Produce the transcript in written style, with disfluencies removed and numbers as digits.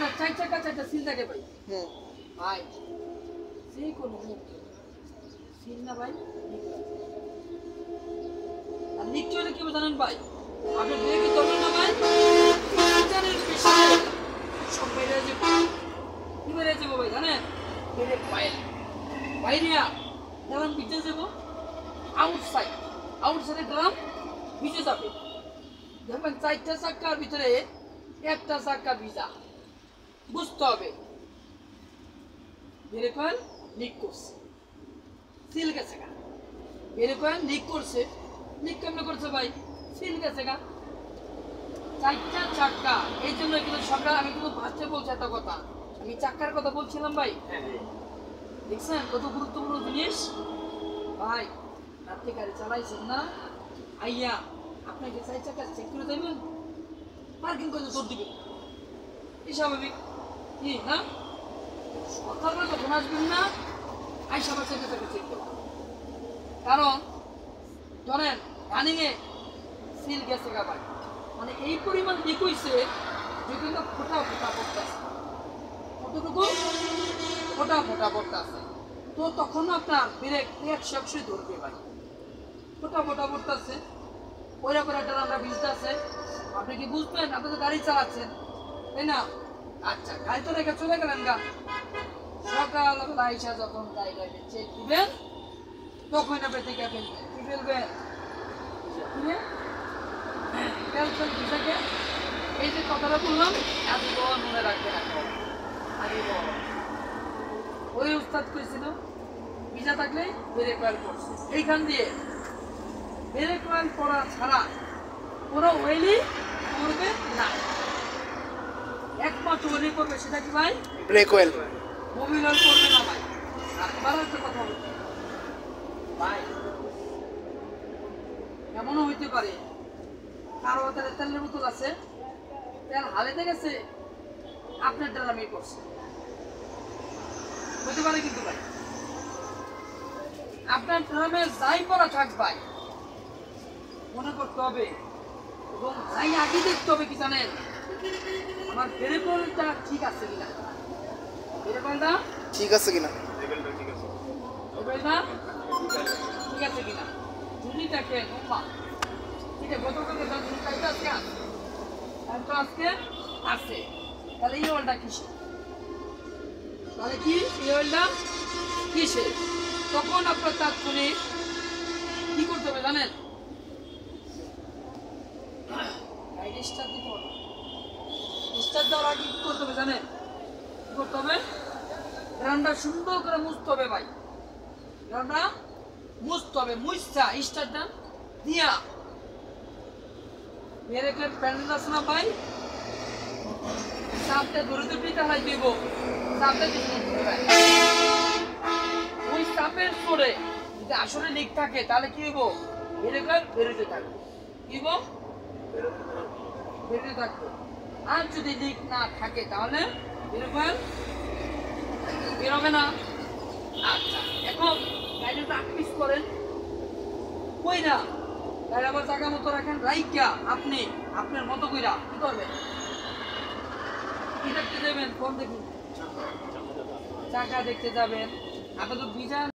আচ্ছা চার চাকা চারটা সিল থাকে ভাই হুম ভাই যে কোনো সিল না ভাই আর লিখতে হলে কি জানেন ভাই আপনি ব্রেকে ধরবেন না ভাই ইঞ্জিনের পিছনে সব বেড়ে যাবে কি বেড়ে যাবো ভাই জানেন ব্রেক বাইরে বাইরে দাঁড়ান ভিজে যাবো আউটসাইডে দাঁড়ান ভিজে যাবে দেখবেন চারটা চাক্কার ভিতরে একটা চাক্কা ভিজা বুঝতে হবে ব্রেক অয়েল লিক করছে সিল গেছে গা ব্রেক অয়েল লিক করছে লিক কেমন করছে ভাই সিল গেছে গা চারটা চাক্কা এই জন্য কিন্তু সরকার আমি কিন্তু ভাষায় বলছি একটা কথা আমি চাক্কার কথা বলছিলাম ভাই দেখছেন কত গুরুত্বপূর্ণ জিনিস ভাই রাত্রে গাড়ি চালাইছেন না আইয়া আপনাকে চার চাকা চেক করে দেবেন পার্কিং করে জোর দিবেন এই স্বাভাবিক কি না সকালবেলা যখন আসবেন না আইসা আবার চাকা চাকা চেক করবেন কারণ ধরেন রানিংয়ে সিল গেছে গা ভাই মানে এই পরিমাণ লিক হয়েছে যে কিন্তু ফোটা পড়তেছে কতটুকু ফোটা পড়তেছে তো তখন আপনার ব্রেক 100 ধরবে ভাই ফোটা পড়তেছে ওইরা করে একটা আমরা ভিজতেছে আপনি কি বুঝবেন আপনি তো গাড়ি চালাচ্ছেন তাই না আচ্ছা গাড়ি তো রেখে চলে গেলেন গা সকালবেলা আইসা যখন গাড়ি চেক দিবেন তখন আপনি থেকে ফেলবেন কি ফেলবেন এই যে কথাটা বললাম আজীবন মনে রাখবেন আজীবন ওই উস্তাদ করেছিল ভিজা থাকলে ব্রেক অয়েল পড়ছে এইখান দিয়ে ব্রেক অয়েল পড়া ছাড়া কোনো ওয়েলই করবে না একমাত্র ওয়েলি করবে সেটা কি ভাই ব্রেক অয়েল মোবিল অয়েল করবে না ভাই আর একটা কথা বলছি ভাই এমনও হইতে পারে কারো হাতে তেলের বোতল আছে তেল হালেতে গেছে আপনার ড্রামে পড়ছে হইতে পারে কিন্তু ভাই আপনার ড্রামে যাই পড়া থাক ভাই মনে করতে হবে এবং যাই আগে দেখতে হবে কি জানেন আমার ব্রেক অয়েলটা ঠিক আছে কিনা ব্রেক অয়েলটা ঠিক আছে কিনা মোবাইলটা ঠিক আছে কিনা যদি দেখেন ঠিক আছে গতকালকে আজকে আছে তাহলে এই অয়েলটা কিসে তাহলে কি এই অয়েলটা কিসে তখন আপনার তাৎক্ষণিক কি করতে হবে জানেন স্টার্ট দিতে হবে স্টার্ট দেওয়ার আগে কি করতে হবে জানেন কি করতে হবে গ্রাউন্ডটা সুন্দর করে মুছতে হবে ভাই গ্রাউন্ডটা মুছতে হবে মুছটা স্টার্টটা দিয়া ব্রেকের প্যান্ডেল আছে না ভাই চাপটা ধরে পিঠা হাই দিব চাপটা ওই চাপের পরে যদি আসলে লিক থাকে তাহলে কি হইব ব্রেকার বেরোতে থাকবে কি হইব বেরোতে থাকবে আর যদি লিক না থাকে তাহলে ব্রেকার বেরোবে না আচ্ছা এখন গাড়িটা প্র্যাকটিস করেন কই না গাড়ি আবার জায়গা মতো রাখেন রাইকা আপনি আপনার মতো কইরা কি করবেন কি দেখতে যাবেন কোন দেখুন চাকা দেখতে যাবেন আপনি তো ভিজা